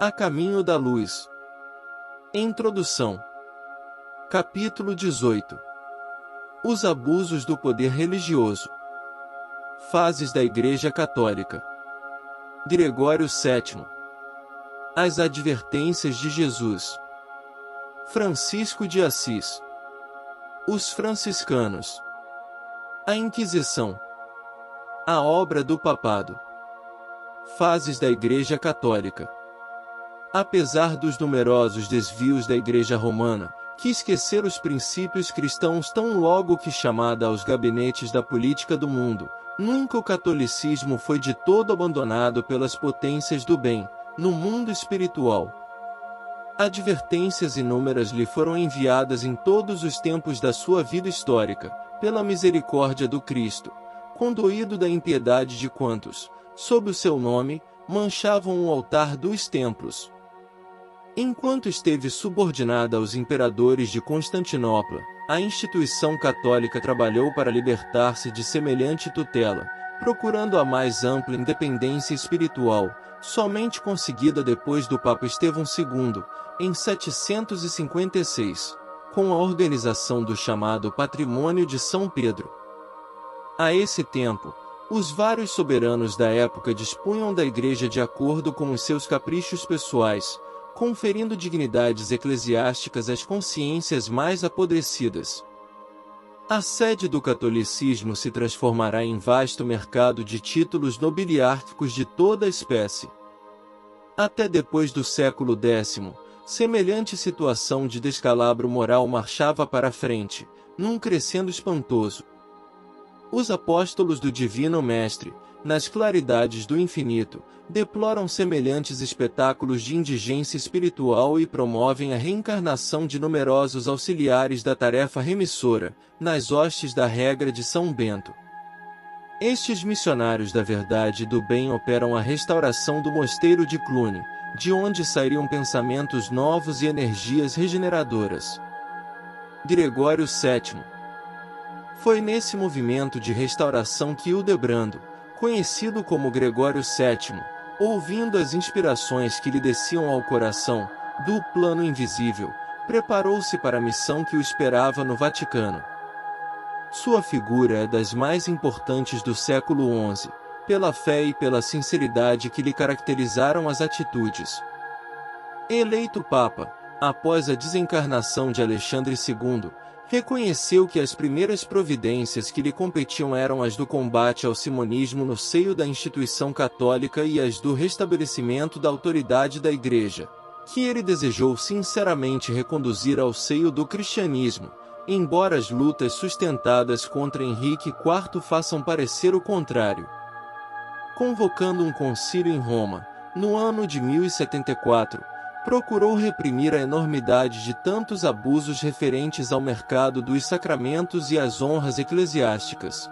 A caminho da luz. Introdução. Capítulo 18. Os abusos do poder religioso. Fases da Igreja Católica. Gregório VII. As advertências de Jesus. Francisco de Assis. Os franciscanos. A Inquisição. A obra do Papado. Fases da Igreja Católica. Apesar dos numerosos desvios da Igreja Romana, que esquecer os princípios cristãos tão logo que chamada aos gabinetes da política do mundo, nunca o catolicismo foi de todo abandonado pelas potências do bem, no mundo espiritual. Advertências inúmeras lhe foram enviadas em todos os tempos da sua vida histórica, pela misericórdia do Cristo, condoído da impiedade de quantos, sob o seu nome, manchavam o altar dos templos. Enquanto esteve subordinada aos imperadores de Constantinopla, a instituição católica trabalhou para libertar-se de semelhante tutela, procurando a mais ampla independência espiritual, somente conseguida depois do Papa Estevão II, em 756, com a organização do chamado Patrimônio de São Pedro. A esse tempo, os vários soberanos da época dispunham da Igreja de acordo com os seus caprichos pessoais, conferindo dignidades eclesiásticas às consciências mais apodrecidas. A sede do catolicismo se transformará em vasto mercado de títulos nobiliárquicos de toda espécie. Até depois do século X, semelhante situação de descalabro moral marchava para a frente, num crescendo espantoso. Os apóstolos do Divino Mestre, nas claridades do infinito, deploram semelhantes espetáculos de indigência espiritual e promovem a reencarnação de numerosos auxiliares da tarefa remissora, nas hostes da regra de São Bento. Estes missionários da verdade e do bem operam a restauração do mosteiro de Cluny, de onde sairiam pensamentos novos e energias regeneradoras. Gregório VII. Foi nesse movimento de restauração que Hildebrando, conhecido como Gregório VII, ouvindo as inspirações que lhe desciam ao coração, do plano invisível, preparou-se para a missão que o esperava no Vaticano. Sua figura é das mais importantes do século XI, pela fé e pela sinceridade que lhe caracterizaram as atitudes. Eleito Papa, após a desencarnação de Alexandre II, reconheceu que as primeiras providências que lhe competiam eram as do combate ao simonismo no seio da instituição católica e as do restabelecimento da autoridade da Igreja, que ele desejou sinceramente reconduzir ao seio do cristianismo, embora as lutas sustentadas contra Henrique IV façam parecer o contrário. Convocando um concílio em Roma, no ano de 1074, procurou reprimir a enormidade de tantos abusos referentes ao mercado dos sacramentos e às honras eclesiásticas.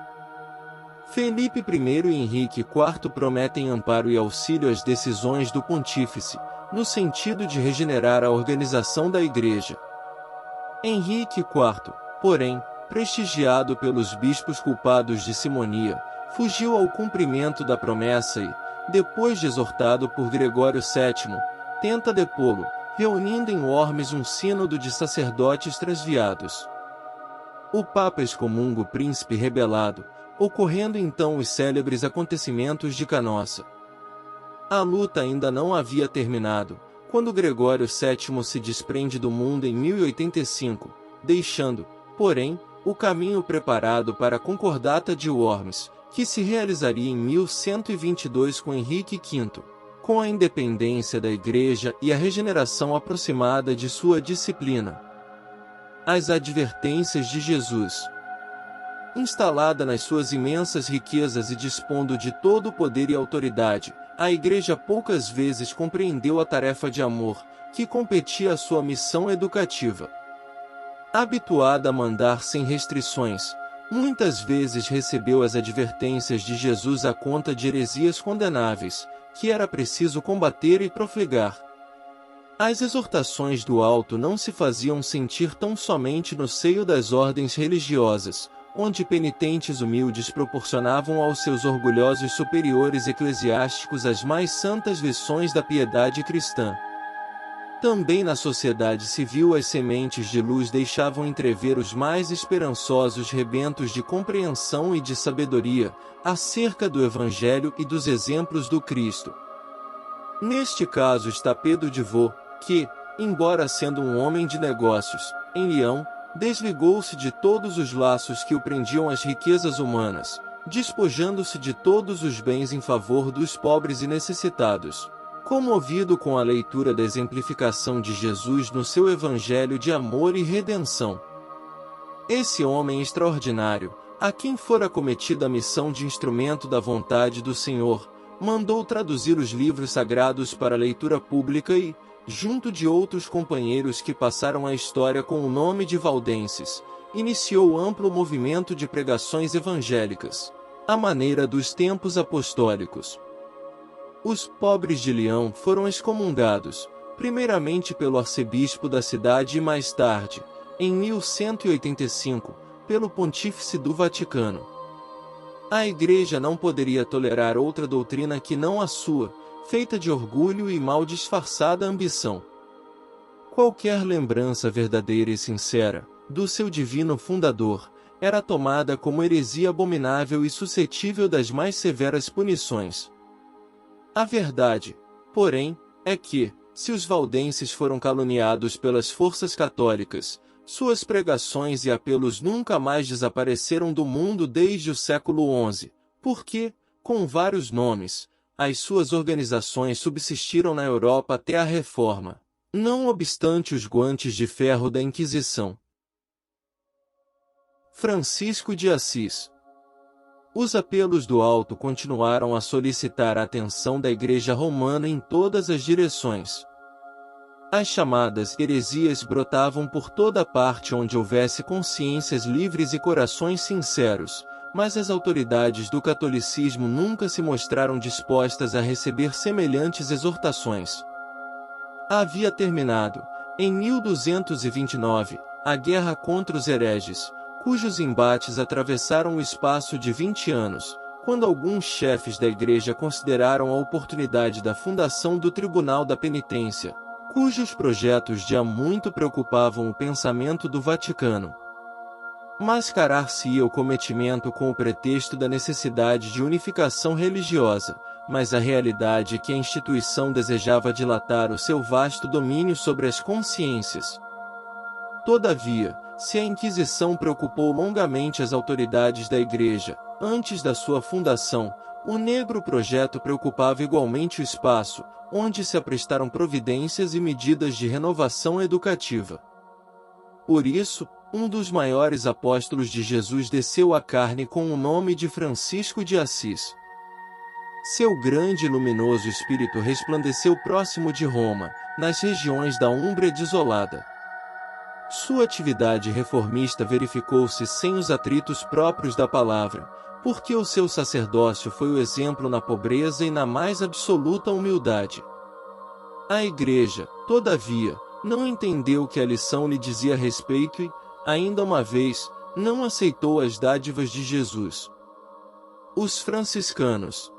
Felipe I e Henrique IV prometem amparo e auxílio às decisões do pontífice, no sentido de regenerar a organização da Igreja. Henrique IV, porém, prestigiado pelos bispos culpados de simonia, fugiu ao cumprimento da promessa e, depois de exortado por Gregório VII, tenta depô-lo, reunindo em Worms um sínodo de sacerdotes transviados. O Papa excomunga o príncipe rebelado, ocorrendo então os célebres acontecimentos de Canossa. A luta ainda não havia terminado, quando Gregório VII se desprende do mundo em 1085, deixando, porém, o caminho preparado para a Concordata de Worms, que se realizaria em 1122 com Henrique V. Com a independência da Igreja e a regeneração aproximada de sua disciplina. As advertências de Jesus. Instalada nas suas imensas riquezas e dispondo de todo o poder e autoridade, a Igreja poucas vezes compreendeu a tarefa de amor, que competia à sua missão educativa. Habituada a mandar sem restrições, muitas vezes recebeu as advertências de Jesus à conta de heresias condenáveis, que era preciso combater e profligar. As exortações do alto não se faziam sentir tão somente no seio das ordens religiosas, onde penitentes humildes proporcionavam aos seus orgulhosos superiores eclesiásticos as mais santas lições da piedade cristã. Também na sociedade civil as sementes de luz deixavam entrever os mais esperançosos rebentos de compreensão e de sabedoria, acerca do Evangelho e dos exemplos do Cristo. Neste caso está Pedro de Vaux, que, embora sendo um homem de negócios, em Lyon, desligou-se de todos os laços que o prendiam às riquezas humanas, despojando-se de todos os bens em favor dos pobres e necessitados. Comovido com a leitura da exemplificação de Jesus no seu evangelho de amor e redenção. Esse homem extraordinário, a quem fora cometida a missão de instrumento da vontade do Senhor, mandou traduzir os livros sagrados para leitura pública e, junto de outros companheiros que passaram a história com o nome de valdenses, iniciou amplo movimento de pregações evangélicas, à maneira dos tempos apostólicos. Os pobres de Lyon foram excomungados, primeiramente pelo arcebispo da cidade e mais tarde, em 1185, pelo pontífice do Vaticano. A Igreja não poderia tolerar outra doutrina que não a sua, feita de orgulho e mal disfarçada ambição. Qualquer lembrança verdadeira e sincera, do seu divino fundador, era tomada como heresia abominável e suscetível das mais severas punições. A verdade, porém, é que, se os valdenses foram caluniados pelas forças católicas, suas pregações e apelos nunca mais desapareceram do mundo desde o século XI, porque, com vários nomes, as suas organizações subsistiram na Europa até a Reforma, não obstante os guantes de ferro da Inquisição. Francisco de Assis. Os apelos do alto continuaram a solicitar a atenção da Igreja Romana em todas as direções. As chamadas heresias brotavam por toda parte onde houvesse consciências livres e corações sinceros, mas as autoridades do catolicismo nunca se mostraram dispostas a receber semelhantes exortações. Havia terminado, em 1229, a guerra contra os hereges, cujos embates atravessaram o espaço de 20 anos, quando alguns chefes da Igreja consideraram a oportunidade da fundação do Tribunal da Penitência, cujos projetos já muito preocupavam o pensamento do Vaticano. Mascarar-se-ia o cometimento com o pretexto da necessidade de unificação religiosa, mas a realidade é que a instituição desejava dilatar o seu vasto domínio sobre as consciências. Todavia, se a Inquisição preocupou longamente as autoridades da Igreja, antes da sua fundação, o negro projeto preocupava igualmente o espaço, onde se aprestaram providências e medidas de renovação educativa. Por isso, um dos maiores apóstolos de Jesus desceu à carne com o nome de Francisco de Assis. Seu grande e luminoso espírito resplandeceu próximo de Roma, nas regiões da Úmbria desolada. Sua atividade reformista verificou-se sem os atritos próprios da palavra, porque o seu sacerdócio foi o exemplo na pobreza e na mais absoluta humildade. A Igreja, todavia, não entendeu que a lição lhe dizia respeito e, ainda uma vez, não aceitou as dádivas de Jesus. Os franciscanos.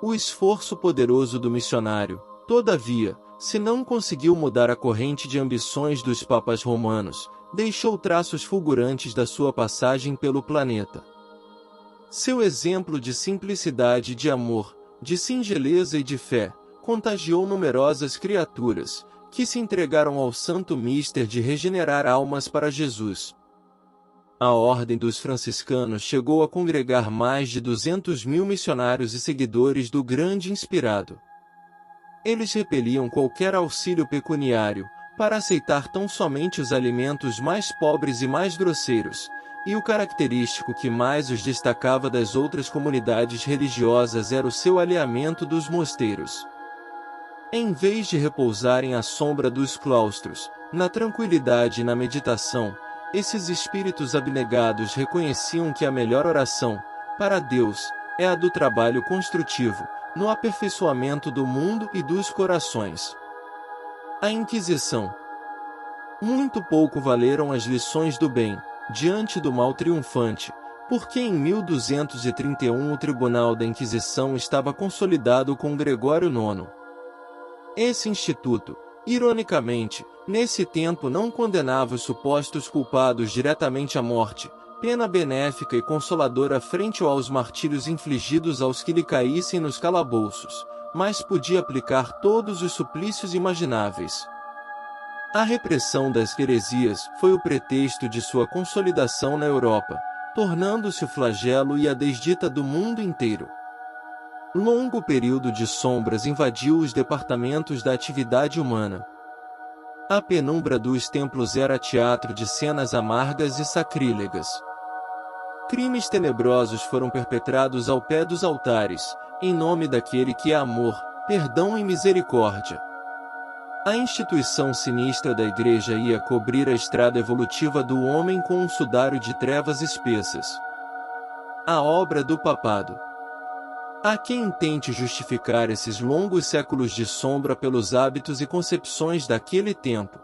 O esforço poderoso do missionário, todavia, se não conseguiu mudar a corrente de ambições dos papas romanos, deixou traços fulgurantes da sua passagem pelo planeta. Seu exemplo de simplicidade e de amor, de singeleza e de fé, contagiou numerosas criaturas, que se entregaram ao santo mister de regenerar almas para Jesus. A ordem dos franciscanos chegou a congregar mais de 200.000 missionários e seguidores do grande inspirado. Eles repeliam qualquer auxílio pecuniário, para aceitar tão somente os alimentos mais pobres e mais grosseiros, e o característico que mais os destacava das outras comunidades religiosas era o seu alheamento dos mosteiros. Em vez de repousarem à sombra dos claustros, na tranquilidade e na meditação, esses espíritos abnegados reconheciam que a melhor oração, para Deus, é a do trabalho construtivo, no aperfeiçoamento do mundo e dos corações. A Inquisição. Muito pouco valeram as lições do bem, diante do mal triunfante, porque em 1231 o Tribunal da Inquisição estava consolidado com Gregório IX. Esse instituto, ironicamente, nesse tempo não condenava os supostos culpados diretamente à morte, pena benéfica e consoladora frente aos martírios infligidos aos que lhe caíssem nos calabouços, mas podia aplicar todos os suplícios imagináveis. A repressão das heresias foi o pretexto de sua consolidação na Europa, tornando-se o flagelo e a desdita do mundo inteiro. Longo período de sombras invadiu os departamentos da atividade humana. A penumbra dos templos era teatro de cenas amargas e sacrílegas. Crimes tenebrosos foram perpetrados ao pé dos altares, em nome daquele que é amor, perdão e misericórdia. A instituição sinistra da Igreja ia cobrir a estrada evolutiva do homem com um sudário de trevas espessas. A obra do papado. Há quem tente justificar esses longos séculos de sombra pelos hábitos e concepções daquele tempo.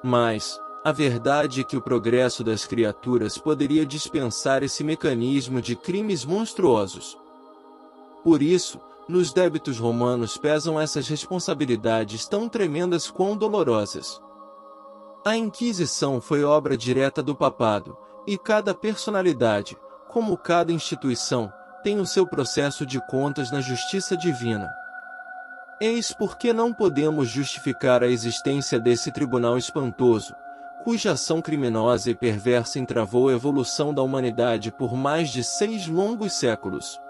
Mas, a verdade é que o progresso das criaturas poderia dispensar esse mecanismo de crimes monstruosos. Por isso, nos débitos romanos pesam essas responsabilidades tão tremendas quão dolorosas. A Inquisição foi obra direta do papado, e cada personalidade, como cada instituição, tem o seu processo de contas na justiça divina. Eis porque não podemos justificar a existência desse tribunal espantoso, cuja ação criminosa e perversa entravou a evolução da humanidade por mais de 6 longos séculos.